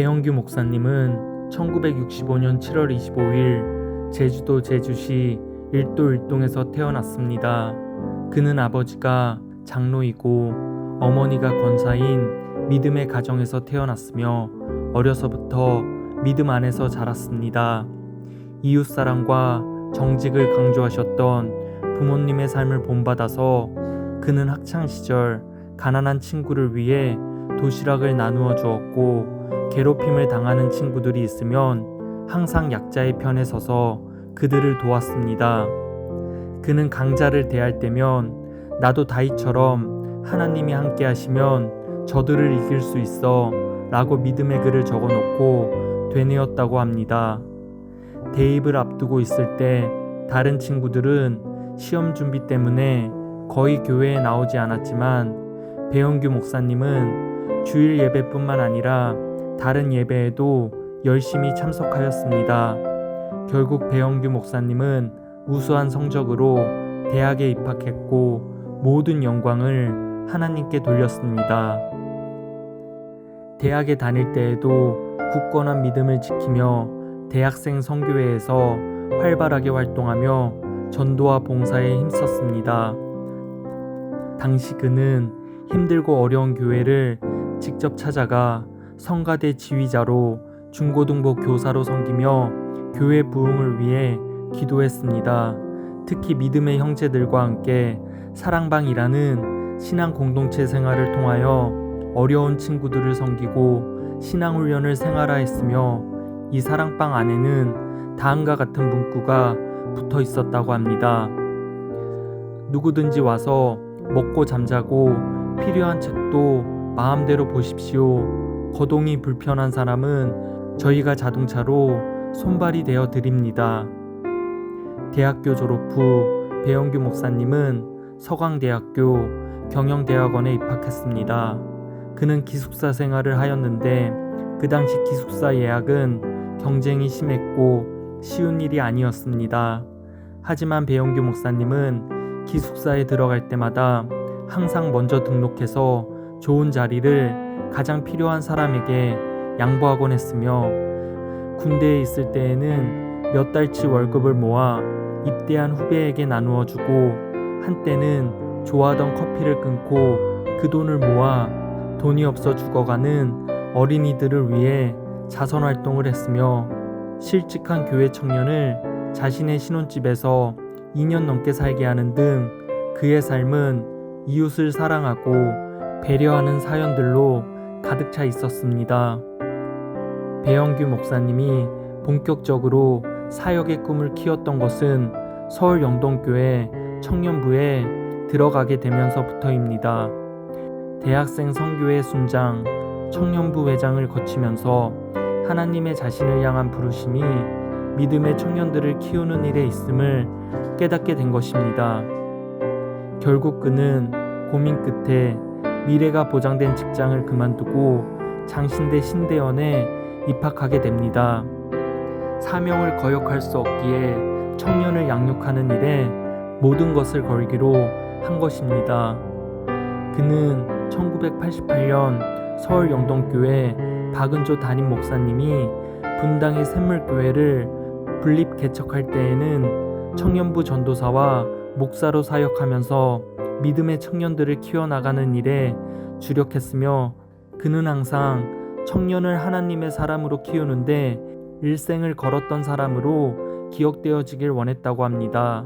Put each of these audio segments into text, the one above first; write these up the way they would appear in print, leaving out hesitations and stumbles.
배영규 목사님은 1965년 7월 25일 제주도 제주시 일도일동에서 태어났습니다. 그는 아버지가 장로이고 어머니가 권사인 믿음의 가정에서 태어났으며 어려서부터 믿음 안에서 자랐습니다. 이웃사랑과 정직을 강조하셨던 부모님의 삶을 본받아서 그는 학창시절 가난한 친구를 위해 도시락을 나누어 주었고, 괴롭힘을 당하는 친구들이 있으면 항상 약자의 편에 서서 그들을 도왔습니다. 그는 강자를 대할 때면 나도 다윗처럼 하나님이 함께 하시면 저들을 이길 수 있어 라고 믿음의 글을 적어놓고 되뇌었다고 합니다. 대입을 앞두고 있을 때 다른 친구들은 시험 준비 때문에 거의 교회에 나오지 않았지만 배영규 목사님은 주일 예배뿐만 아니라 다른 예배에도 열심히 참석하였습니다. 결국 배영규 목사님은 우수한 성적으로 대학에 입학했고 모든 영광을 하나님께 돌렸습니다. 대학에 다닐 때에도 굳건한 믿음을 지키며 대학생 선교회에서 활발하게 활동하며 전도와 봉사에 힘썼습니다. 당시 그는 힘들고 어려운 교회를 직접 찾아가 성가대 지휘자로 중고등부 교사로 섬기며 교회 부흥을 위해 기도했습니다. 특히 믿음의 형제들과 함께 사랑방이라는 신앙 공동체 생활을 통하여 어려운 친구들을 섬기고 신앙훈련을 생활화했으며, 이 사랑방 안에는 다음과 같은 문구가 붙어 있었다고 합니다. 누구든지 와서 먹고 잠자고 필요한 책도 마음대로 보십시오. 거동이 불편한 사람은 저희가 자동차로 손발이 되어 드립니다. 대학교 졸업 후 배영규 목사님은 서강대학교 경영대학원에 입학했습니다. 그는 기숙사 생활을 하였는데 그 당시 기숙사 예약은 경쟁이 심했고 쉬운 일이 아니었습니다. 하지만 배영규 목사님은 기숙사에 들어갈 때마다 항상 먼저 등록해서 좋은 자리를 가장 필요한 사람에게 양보하곤 했으며, 군대에 있을 때에는 몇 달치 월급을 모아 입대한 후배에게 나누어 주고, 한때는 좋아하던 커피를 끊고 그 돈을 모아 돈이 없어 죽어가는 어린이들을 위해 자선활동을 했으며, 실직한 교회 청년을 자신의 신혼집에서 2년 넘게 살게 하는 등 그의 삶은 이웃을 사랑하고 배려하는 사연들로 가득 차 있었습니다. 배영규 목사님이 본격적으로 사역의 꿈을 키웠던 것은 서울 영동교회 청년부에 들어가게 되면서부터입니다. 대학생 선교회 순장, 청년부 회장을 거치면서 하나님의 자신을 향한 부르심이 믿음의 청년들을 키우는 일에 있음을 깨닫게 된 것입니다. 결국 그는 고민 끝에 미래가 보장된 직장을 그만두고 장신대 신대원에 입학하게 됩니다. 사명을 거역할 수 없기에 청년을 양육하는 일에 모든 것을 걸기로 한 것입니다. 그는 1988년 서울 영동교회 박은조 담임 목사님이 분당의 샘물교회를 분립 개척할 때에는 청년부 전도사와 목사로 사역하면서 믿음의 청년들을 키워나가는 일에 주력했으며, 그는 항상 청년을 하나님의 사람으로 키우는데 일생을 걸었던 사람으로 기억되어지길 원했다고 합니다.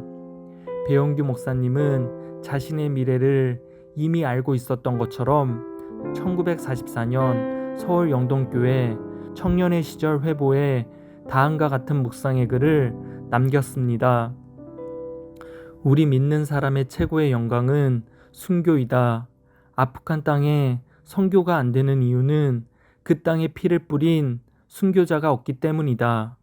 배영규 목사님은 자신의 미래를 이미 알고 있었던 것처럼 1944년 서울 영동교회 청년의 시절 회보에 다음과 같은 묵상의 글을 남겼습니다. 우리 믿는 사람의 최고의 영광은 순교이다. 아프간 땅에 선교가 안 되는 이유는 그 땅에 피를 뿌린 순교자가 없기 때문이다.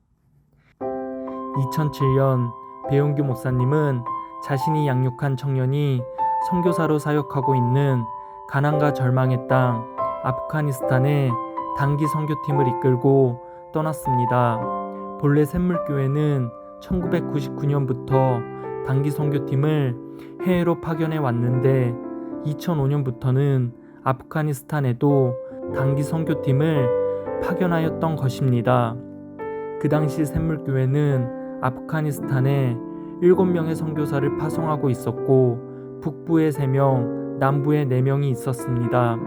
2007년 배영규 목사님은 자신이 양육한 청년이 선교사로 사역하고 있는 가난과 절망의 땅 아프가니스탄에 단기 선교팀을 이끌고 떠났습니다. 본래 샘물교회는 1999년부터 단기 선교팀을 해외로 파견해 왔는데 2005년부터는 아프가니스탄에도 단기 선교팀을 파견하였던 것입니다. 그 당시 샘물교회는 아프가니스탄에 7명의 선교사를 파송하고 있었고 북부에 3명, 남부에 4명이 있었습니다.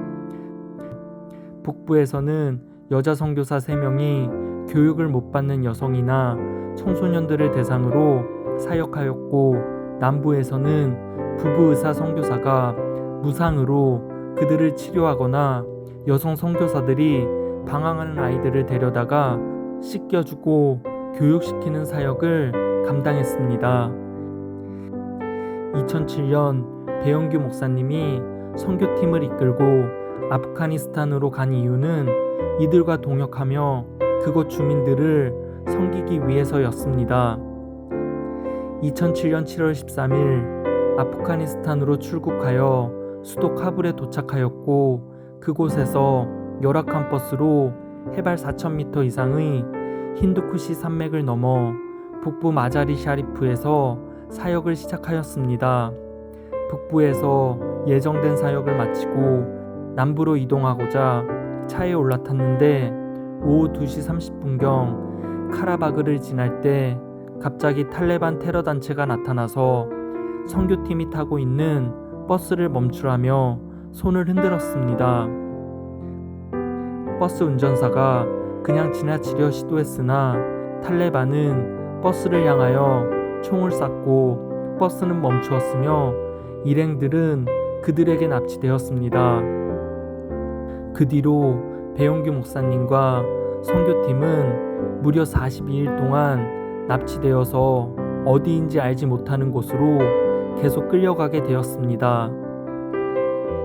북부에서는 여자 선교사 3명이 교육을 못 받는 여성이나 청소년들을 대상으로 사역하였고, 남부에서는 부부의사 선교사가 무상으로 그들을 치료하거나 여성 선교사들이 방황하는 아이들을 데려다가 씻겨주고 교육시키는 사역을 감당했습니다. 2007년 배영규 목사님이 선교팀을 이끌고 아프가니스탄으로 간 이유는 이들과 동역하며 그곳 주민들을 섬기기 위해서였습니다. 2007년 7월 13일 아프가니스탄으로 출국하여 수도 카불에 도착하였고, 그곳에서 열악한 버스로 해발 4,000m 이상의 힌두쿠시 산맥을 넘어 북부 마자리 샤리프에서 사역을 시작하였습니다. 북부에서 예정된 사역을 마치고 남부로 이동하고자 차에 올라탔는데 오후 2시 30분경 카라바그를 지날 때 갑자기 탈레반 테러 단체가 나타나서 선교팀이 타고 있는 버스를 멈추라며 손을 흔들었습니다. 버스 운전사가 그냥 지나치려 시도했으나 탈레반은 버스를 향하여 총을 쐈고 버스는 멈추었으며 일행들은 그들에게 납치되었습니다. 그 뒤로 배용규 목사님과 선교팀은 무려 42일 동안 납치되어서 어디인지 알지 못하는 곳으로 계속 끌려가게 되었습니다.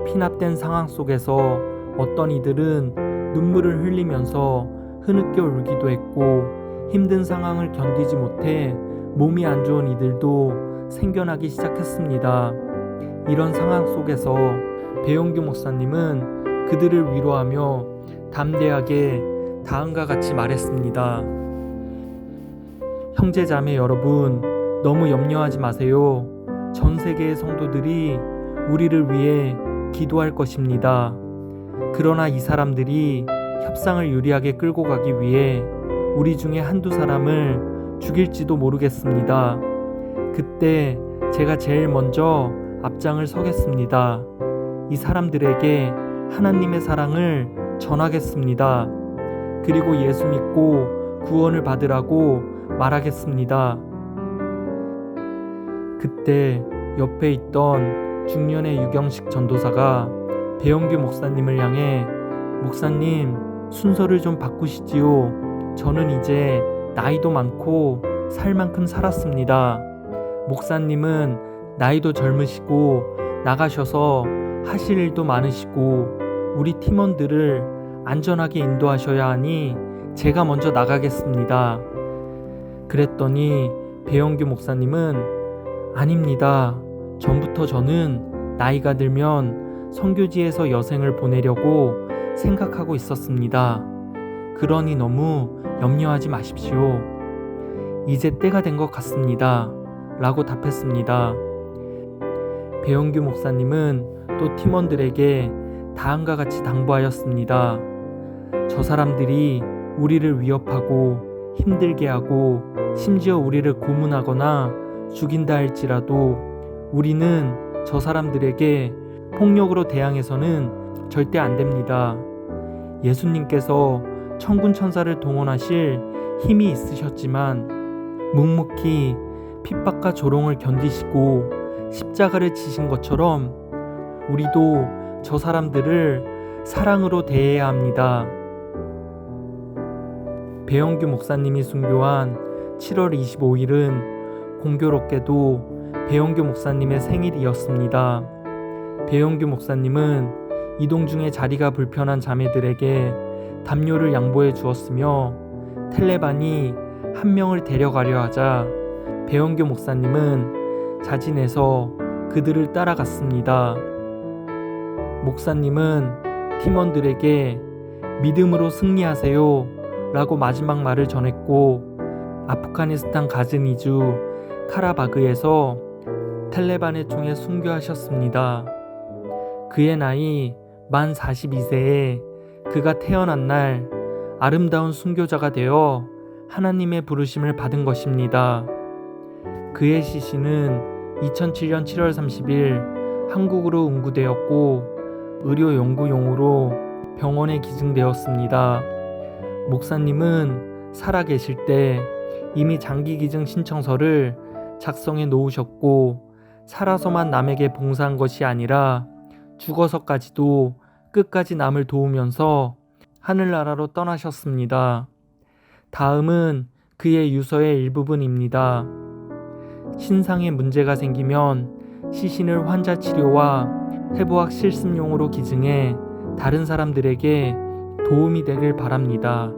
피납된 상황 속에서 어떤 이들은 눈물을 흘리면서 흐느껴 울기도 했고, 힘든 상황을 견디지 못해 몸이 안 좋은 이들도 생겨나기 시작했습니다. 이런 상황 속에서 배용규 목사님은 그들을 위로하며 담대하게 다음과 같이 말했습니다. 형제자매 여러분, 너무 염려하지 마세요. 전 세계의 성도들이 우리를 위해 기도할 것입니다. 그러나 이 사람들이 협상을 유리하게 끌고 가기 위해 우리 중에 한두 사람을 죽일지도 모르겠습니다. 그때 제가 제일 먼저 앞장을 서겠습니다. 이 사람들에게 하나님의 사랑을 전하겠습니다. 그리고 예수 믿고 구원을 받으라고 말하겠습니다. 그때 옆에 있던 중년의 유경식 전도사가 배영규 목사님을 향해 목사님, 순서를 좀 바꾸시지요. 저는 이제 나이도 많고 살 만큼 살았습니다. 목사님은 나이도 젊으시고 나가셔서 하실 일도 많으시고 우리 팀원들을 안전하게 인도하셔야 하니 제가 먼저 나가겠습니다. 그랬더니 배영규 목사님은 아닙니다. 전부터 저는 나이가 들면 선교지에서 여생을 보내려고 생각하고 있었습니다. 그러니 너무 염려하지 마십시오. 이제 때가 된 것 같습니다. 라고 답했습니다. 배영규 목사님은 또 팀원들에게 다음과 같이 당부하였습니다. 저 사람들이 우리를 위협하고 힘들게 하고 심지어 우리를 고문하거나 죽인다 할지라도 우리는 저 사람들에게 폭력으로 대항해서는 절대 안 됩니다. 예수님께서 천군 천사를 동원하실 힘이 있으셨지만 묵묵히 핍박과 조롱을 견디시고 십자가를 지신 것처럼 우리도 저 사람들을 사랑으로 대해야 합니다. 배영규 목사님이 순교한 7월 25일은 공교롭게도 배영규 목사님의 생일이었습니다. 배영규 목사님은 이동 중에 자리가 불편한 자매들에게 담요를 양보해 주었으며 텔레반이 한 명을 데려가려 하자 배영규 목사님은 자진해서 그들을 따라갔습니다. 목사님은 팀원들에게 믿음으로 승리하세요 라고 마지막 말을 전했고 아프가니스탄 가즈니주 카라바그에서 텔레반의 총에 순교하셨습니다. 그의 나이 만 42세에 그가 태어난 날 아름다운 순교자가 되어 하나님의 부르심을 받은 것입니다. 그의 시신은 2007년 7월 30일 한국으로 운구되었고 의료 연구용으로 병원에 기증되었습니다. 목사님은 살아계실 때 이미 장기 기증 신청서를 작성해 놓으셨고 살아서만 남에게 봉사한 것이 아니라 죽어서까지도 끝까지 남을 도우면서 하늘나라로 떠나셨습니다. 다음은 그의 유서의 일부분입니다. 신상에 문제가 생기면 시신을 환자 치료와 해부학 실습용으로 기증해 다른 사람들에게 도움이 되길 바랍니다.